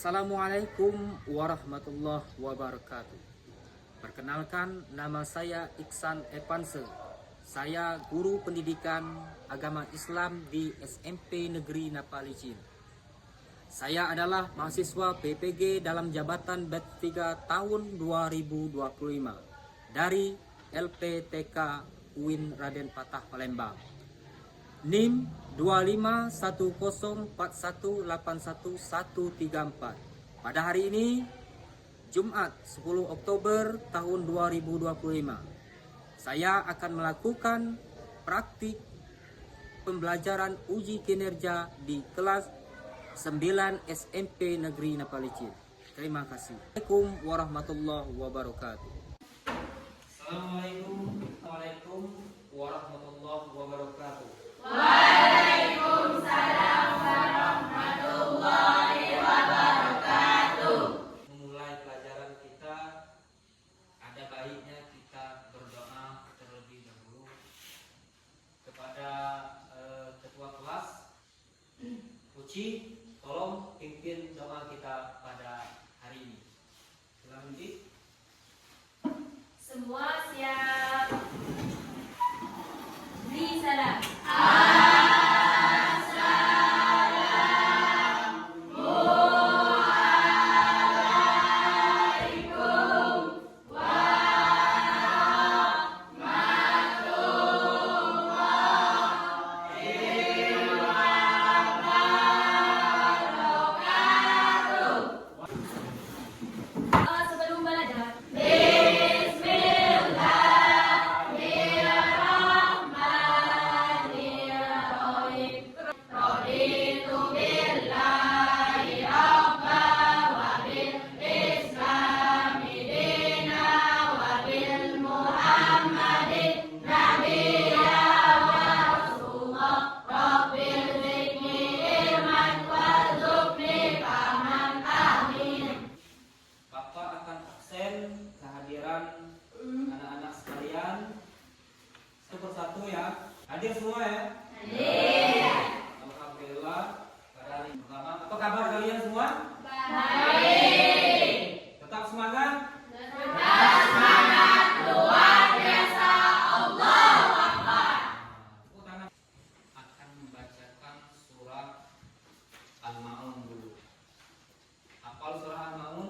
Assalamualaikum warahmatullahi wabarakatuh. Perkenalkan, nama saya Iksan Evanse. Saya guru pendidikan agama Islam di SMP Negeri Napalicin. Saya adalah mahasiswa PPG dalam jabatan BET 3 tahun 2025 dari LPTK UIN Raden Patah Palembang. NIM 251041811134. Pada hari ini, Jumat 10 Oktober tahun 2025, saya akan melakukan praktik pembelajaran uji kinerja di kelas 9 SMP Negeri Napalicin. Terima kasih. Assalamualaikum warahmatullahi wabarakatuh. Assalamualaikum warahmatullahi wabarakatuh. Waalaikumsalam warahmatullahi wabarakatuh. Memulai pelajaran kita, ada baiknya kita berdoa terlebih dahulu kepada ketua kelas. Uci, tolong pimpin doa kita pada hari ini. Silakan Uci. Semua siap. Beri salam. Sebelum belajar, Bismillahirrahmanirrahim. Raditu billahi rabba wa bil islami dina wa bil muhammadin nabiyya wa rasulullah. Rabbil zidni ilman warzuqni fahman. Amin. Bapak akan absen kehadiran anak-anak sekalian satu persatu ya. Hadir semua ya? Hadir. Alhamdulillah. Pada hari pertama, apa kabar kalian semua? Baik. Tetap semangat? Tetap semangat, luar biasa. Allahu Akbar. Tepuk tangan. Akan membacakan surat Al-Ma'un dulu. Hafal surah Al-Ma'un?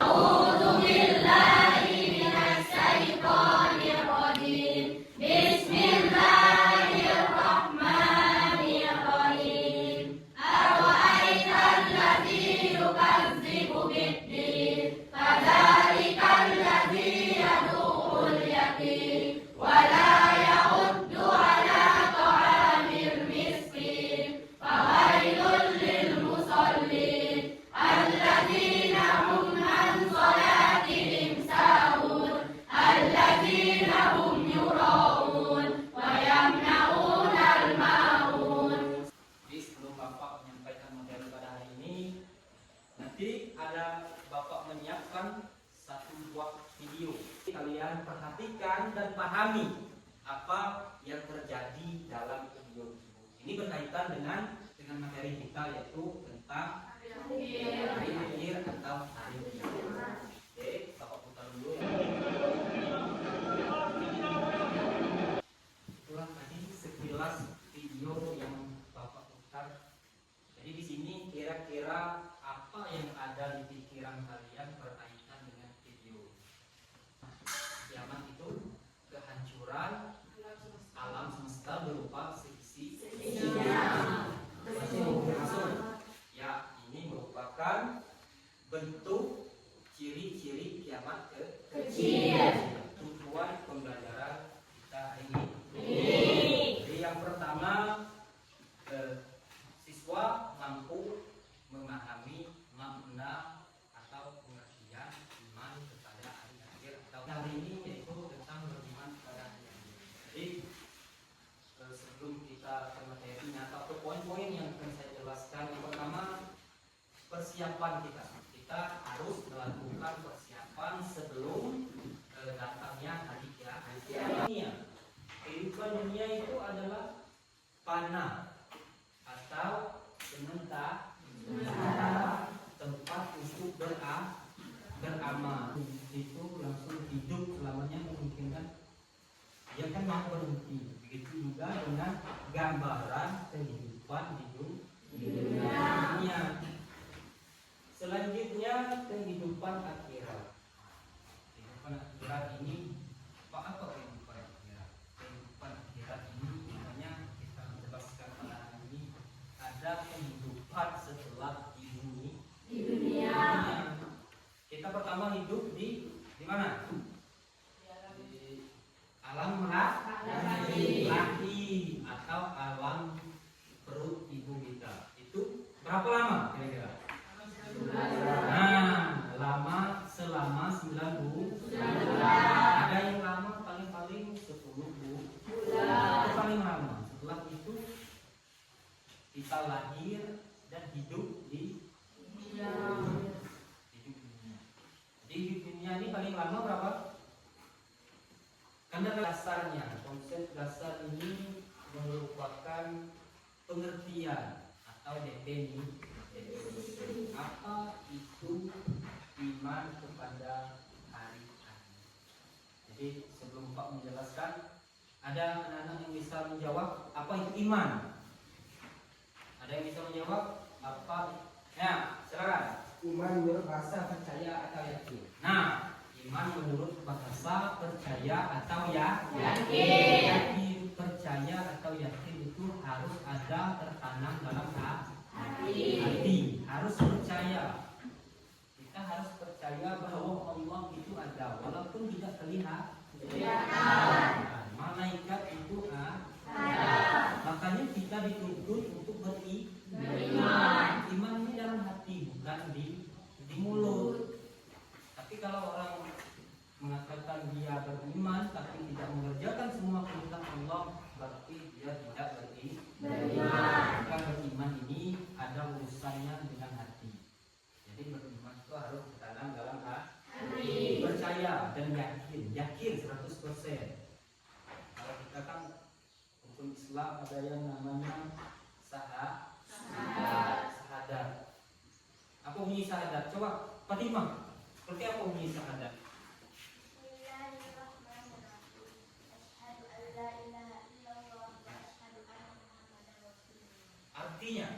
A'udzu billahi minasy syaithanir rajim. Bismillahirrahmanirrahim. Ara'aital ladzi yukadzibu bid-din, fadzalika alladzi yad'ul yatim, wa la yahuddu 'ala ta'amil miskin, fawailul lil musallin alladzina hum an salatihim sahun, alladzina hum yura'un wa yamna'unal ma'un. Jadi sebelum Bapak menyampaikan materi pada hari ini, nanti ada Bapak menyiapkan satu buah video. Kalian perhatikan dan pahami apa yang terjadi dalam video tersebut. Ini berkaitan dengan materi kita, yaitu tentang hari akhir atau hari kiamat. Oke, Bapak putar dulu ya. Itulah tadi sekilas video yang Bapak putar. Jadi di sini kira-kira apa yang ada di pikiran kalian berkaitan dengan video. Kiamat itu kehancuran alam semesta berupa sisi. Ya, ini merupakan bentuk ciri-ciri kiamat kecil. Tujuan pembelajaran kita hari ini. Jadi yang pertama, siswa mampu memahami makna atau pengertian iman kepada hari akhir atau hari ini, yaitu tentang beriman kepada hari akhir. Jadi sebelum kita ke materinya atau ke poin-poin yang akan saya jelaskan, yang pertama persiapan kita. Kita harus melakukan persiapan sebelum datangnya hari kiamat. Kehidupan dunia itu adalah fana atau sementara. lama itu langsung hidup selamanya memungkinkan dia kan mau berhenti. Begitu juga dengan gambaran kehidupan hidup di dunia. Selanjutnya kehidupan akhirat. Kehidupan akhirat ini apa kehidupan akhirat? Kehidupan akhirat ini namanya kita menjelaskan pada hari ini ada kehidupan setelah di dunia. Kita pertama hidup di mana? Di alam lahir atau alam perut ibu kita. Itu berapa lama kira-kira? Nah, lama selama 9 bulan. Ada yang lama paling-paling 10 bulan. Itu paling lama. Setelah itu kita lahir dan hidup di dunia. Di dunia ini paling lama berapa? Karena dasarnya, konsep dasar ini merupakan pengertian atau definisi apa itu iman kepada hari akhir. Jadi sebelum Pak menjelaskan, ada anak-anak yang bisa menjawab apa itu iman? Ada yang bisa menjawab apa? Ya, silakan. Iman menurut bahasa percaya atau yakin. Nah, iman menurut bahasa percaya atau yakin. Yakin, percaya atau yakin itu harus ada tertanam dalam hati. Harus percaya. Kita harus percaya bahwa Allah itu ada walaupun tidak terlihat. Nah, malaikat itu ada. Makanya kita dituntut untuk beriman. Iman ini dalam hati, bukan di mulut. Tapi kalau orang mengatakan dia beriman tapi tidak mengerjakan semua perintah Allah, berarti dia tidak beriman. Maka beriman ini ada urusannya dengan hati. Jadi beriman itu harus tertanam dalam hati. Percaya dan yakin 100%. Kalau kita kan hukum Islam ada yang namanya syahadat. Apa bunyi syahadat? Coba Fatimah, seperti apa bunyi syahadat? Artinya,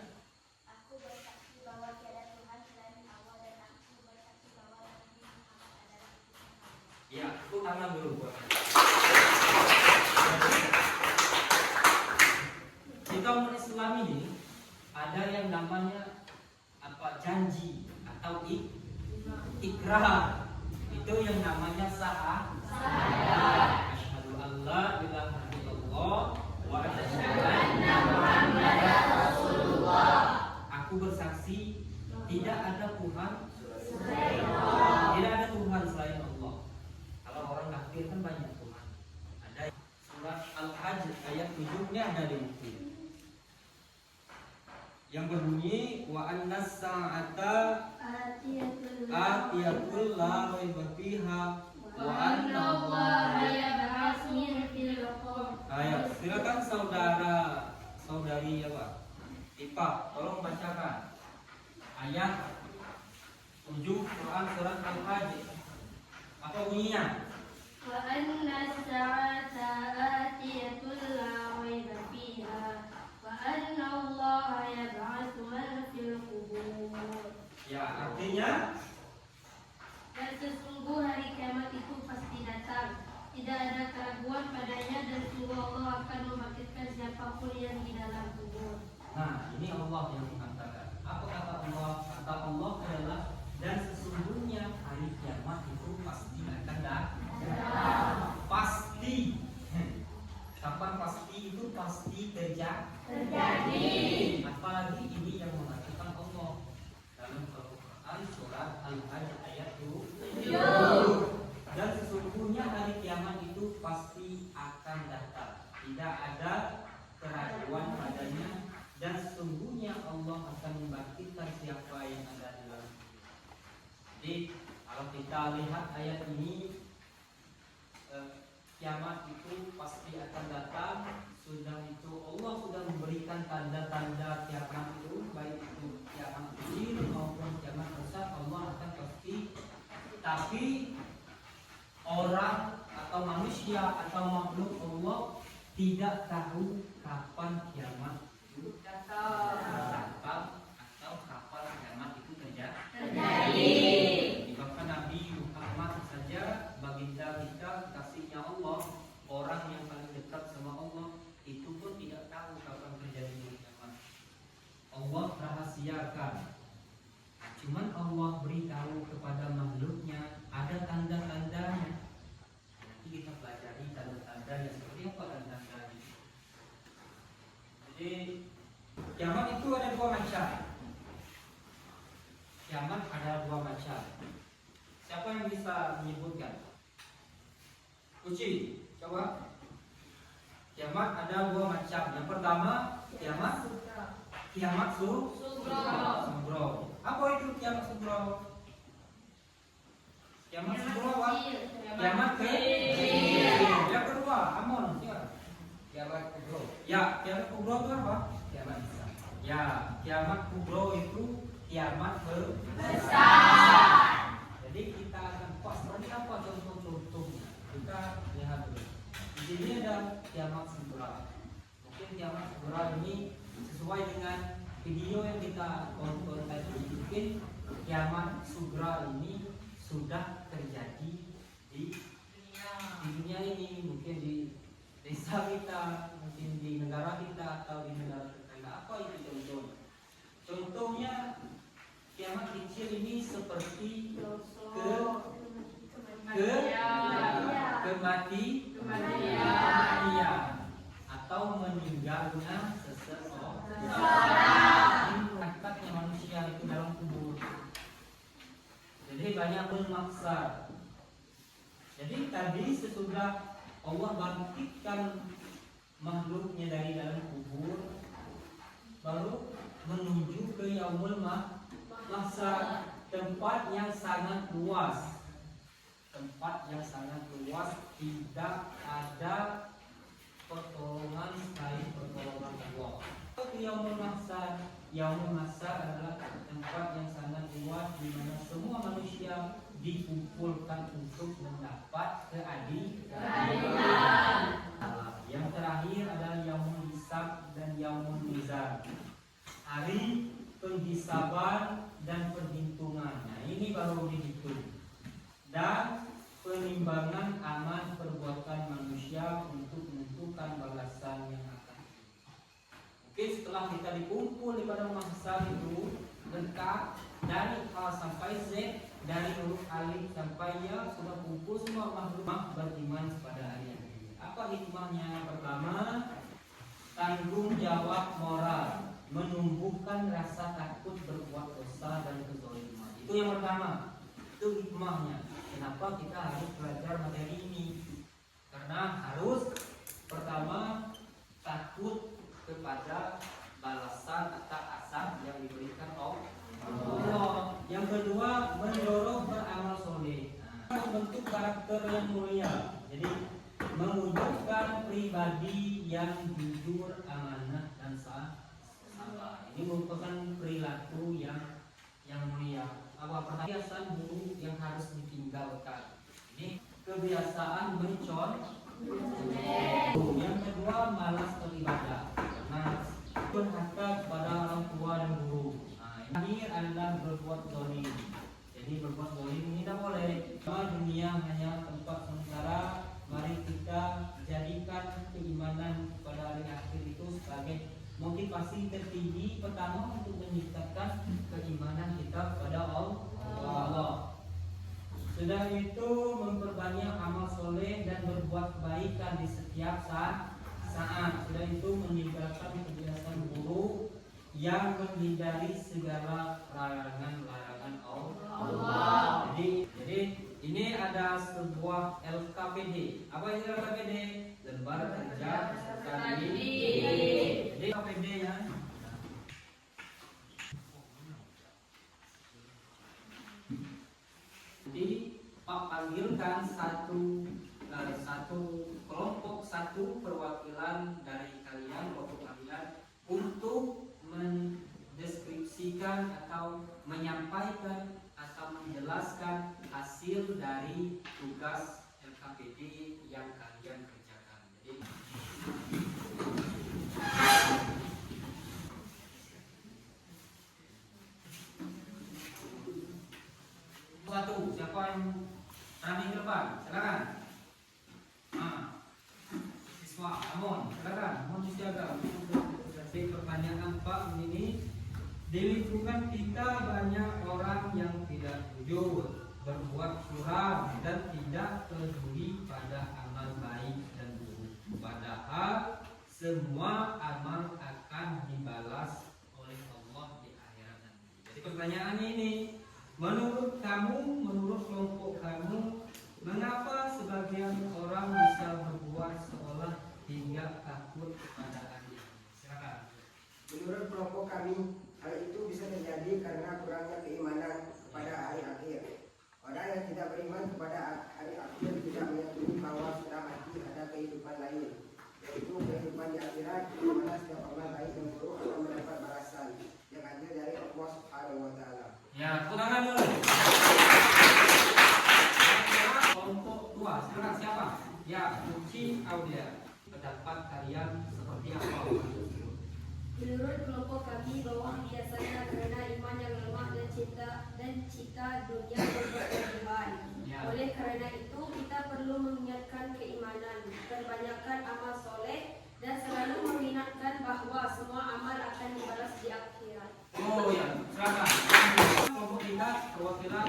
aku bersaksi bahwa tiada Tuhan selain Allah dan aku bersaksi bahwa Nabi Muhammad adalah utusan. ya, aku tangan dulu buat. Kita umat Islam ini ada yang namanya janji atau ikrar. Itu yang namanya syahadat. Asyhadu an la ilaha illallah wa asyhadu anna Muhammadar Rasulullah. Aku bersaksi tidak ada Tuhan selain Allah. Tidak ada Tuhan selain Allah. Kalau orang kafir kan banyak Tuhan. Ada surat Al-Hajj ayat 7-nya ada di buku. Yang berbunyi wa annas sa'ata atiyatul la raiba fiha wa anna Allaha yab'atsu min fil qubur. Ayo, silakan saudari apa? Ipa, tolong bacakan ayat 7 Quran surat Al-Hajj. Apa bunyinya? Wa anna as-sa'ata atiyatul la raiba fiha wa anna Allaha yab'atsu man fil qubur. Ya, artinya Dan sesungguh hari kiamat itu pasti datang. Tidak ada keraguan padanya dan sungguh Allah akan membangkitkan siapapun yang di dalam kubur. nah, ini Allah yang mengatakan. Apa kata Allah? Kata Allah adalah dan sesungguhnya hari kiamat itu pasti akan datang. Pasti. Kapan pasti itu pasti terjadi. Apalagi ini yang mengatakan Allah dalam Al-Quran surat Al-Hajj ayat 7. Dan sesungguhnya hari kiamat itu pasti akan datang. Tidak ada keraguan padanya. Dan sesungguhnya Allah akan membangkitkan siapa yang ada di dalam. Jadi kalau kita lihat ayat ini, kiamat itu pasti akan datang. Sudah itu Allah sudah memberikan tanda-tanda kiamat itu, baik itu kiamat kecil maupun kiamat besar, Allah akan pasti. Tapi atau manusia atau makhluk Allah tidak tahu kapan kiamat itu datang atau kapan kiamat itu terjadi. Bahkan Nabi Muhammad saja baginda kita kasihnya Allah, orang yang paling dekat sama Allah, itu pun tidak tahu kapan terjadi kiamat. Allah rahasiakan. Cuman Allah beritahu kepada makhluknya, ada tanda-tandanya. Nanti kita pelajari tanda-tandanya seperti apa tanda-tandanya. Jadi kiamat itu ada dua macam. Kiamat ada dua macam. Siapa yang bisa menyebutkan? Uci, coba. Kiamat ada dua macam. Yang pertama kiamat sugro. Apa itu kiamat sugro? Kiamat sugro apa? Kiamat kecil. Yang kedua, Amon, ya. Kiamat kubro. Ya, kiamat kubro itu apa? Kiamat besar. Ya, kiamat kubro itu kiamat besar. Jadi kita akan seperti apa contoh-contohnya? Kita lihat dulu. Di sini ada kiamat sugro. Mungkin kiamat sugro ini sesuai dengan video yang kita tonton tadi. Mungkin kiamat sugro ini sudah terjadi di dunia ini, mungkin di desa kita, mungkin di negara kita atau di negara tetangga. Apa itu contohnya? Contohnya kiamat kecil ini seperti kematian atau meninggalnya seseorang. Ini prakteknya manusia itu dalam kubur. Jadi banyak memaksa. Jadi tadi sesudah Allah bangkitkan makhluknya dari dalam kubur, baru menuju ke yaumul mahsyar, tempat yang sangat luas. Tempat yang sangat luas, tidak ada pertolongan selain pertolongan Allah. Yaumul mahsyar, yaumul mahsyar adalah tempat yang sangat luas di mana semua manusia dikumpulkan untuk mendapat keadilan. Yang terakhir adalah yaumul hisab dan yaumul mizan, hari penghisaban dan perhitungan. Nah, ini baru dihitung. Dan penimbangan amal perbuatan manusia untuk menentukan balasan yang akan. Oke, setelah kita dikumpul di padang mahsyar itu lengkap dari A sampai Z, dari huruf alif sampai ya, sudah kumpul semua makhluk beriman kepada hari ini. Apa hikmahnya? Yang pertama, tanggung jawab moral, menumbuhkan rasa takut berbuat dosa dan kezaliman. Itu yang pertama. Itu hikmahnya. Kenapa kita harus belajar materi ini? Karena harus pertama takut kepada balasan atau azab yang diberikan Allah. Yang kedua, mendorong beramal soleh, membentuk karakter yang mulia. Jadi mewujudkan pribadi yang jujur, amanah dan sabar. Ini merupakan perilaku yang mulia. Apa kebiasaan buruk yang harus ditinggalkan? Ini kebiasaan mencontoh. Yang kedua, malas beribadah, berharga kepada orang tua dan guru. Ini adalah berbuat zalim. Jadi berbuat zalim ini tidak boleh. Karena dunia hanya tempat sementara. Mari kita jadikan keimanan pada hari akhir itu sebagai motivasi tertinggi pertama untuk meningkatkan keimanan kita kepada Allah. Sudah itu memperbanyak amal soleh dan berbuat kebaikan di setiap saat. Sudah itu meninggalkan kebiasaan buruk yang menghindari segala larangan Allah. Jadi ini ada sebuah LKPD. Apa itu LKPD? Lembar kerja peserta didik. Jadi LKPD ya. Jadi Pak panggilkan satu kelompok, satu perwakilan dari kalian, kelompok kalian untuk mendeskripsikan atau menyampaikan atau menjelaskan hasil dari tugas LKPD sesuatu. Siapa yang berani ke depan? Silakan. Siswa Amon, silakan. Amon disiaga. Pertanyaan Pak ini, di lingkungan kita banyak orang yang tidak jujur, berbuat suram dan tidak peduli pada amal baik dan buruk. Padahal semua amal akan dibalas oleh Allah di akhirat nanti. Jadi pertanyaan ini, menurut kamu, menurut kelompok kamu, mengapa sebagian orang bisa berbuat seolah hingga takut kepada Allah? Silakan. Menurut kelompok kami, hal itu bisa terjadi karena kurangnya keimanan kepada hari akhir. Orang yang tidak beriman kepada hari akhir tidak meyakini bahwa setelah mati ada kehidupan lain, yaitu kehidupan di akhirat, di mana setiap amal baik dan buruk akan mendapat balasan yang adil dari Allah Subhanahu wa Ta'ala. Ya, tepuk tangan dulu. Kelompok dua, silakan siapa? Ya, Uci Aulia. Pendapat kalian seperti apa? Menurut kelompok kami bahwa biasanya karena iman yang lemah dan cita dunia berlebihan. Ya. Oleh karena itu kita perlu mengingatkan keimanan, perbanyakkan amal soleh dan selalu mengingatkan bahwa semua amal akan dibalas di akhirat. Oh ya, silakan. Kelompok kita perwakilan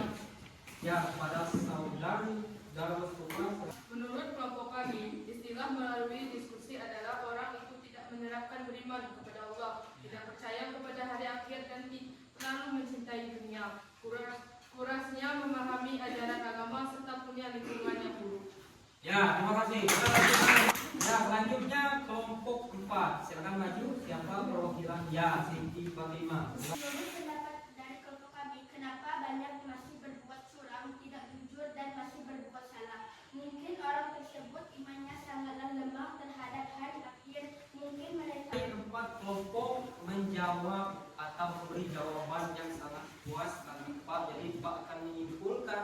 ya kepada saudari Darul Sultan. Menurut kelompok kami, istilah melalui diskusi adalah orang itu tidak menerapkan beriman kepada Allah, tidak percaya kepada hari akhir dan terlalu mencintai dunia. Kurasnya memahami ajaran agama serta punya lingkungan yang buruk. Ya, terima kasih. Ya, selanjutnya kelompok 4. Silakan maju. Siapa perwakilan? Ya, Siti Fatimah. Menurut pendapat dari kelompok kami, kenapa banyak masih berbuat suram, tidak jujur dan masih berbuat salah? Mungkin orang tersebut imannya sangatlah lemah terhadap hari akhir. Mungkin mereka Keempat kelompok menjawab atau memberi jawaban yang sangat puas dan tepat. Jadi Pak akan menyimpulkan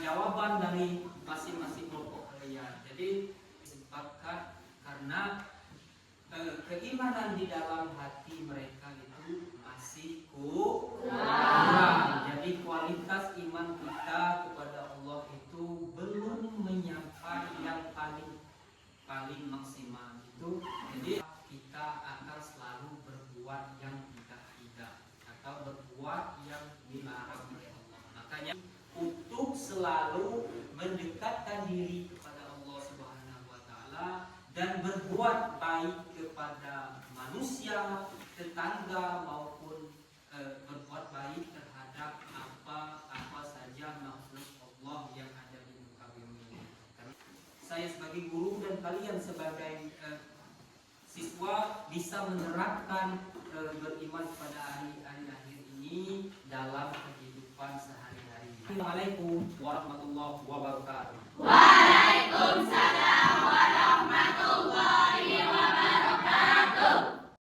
jawaban dari masing-masing kelompok kalian. Jadi disebabkan karena keimanan di dalam hati mereka itu masih kurang. Jadi kualitas iman kita kepada Allah itu belum menyampai yang paling maksimal itu. Jadi kita akan selalu berbuat yang tidak atau berbuat yang dilarang oleh Allah. Makanya untuk selalu mendekatkan diri kepada Allah Subhanahu wa Ta'ala dan berbuat baik kepada manusia, tetangga maupun berbuat baik terhadap apa saja makhluk Allah yang ada di muka bumi ini. Saya sebagai guru dan kalian sebagai siswa bisa menerapkan beriman pada hari akhir ini dalam kehidupan sehari-hari. Assalamualaikum warahmatullahi wabarakatuh. Waalaikumsalam.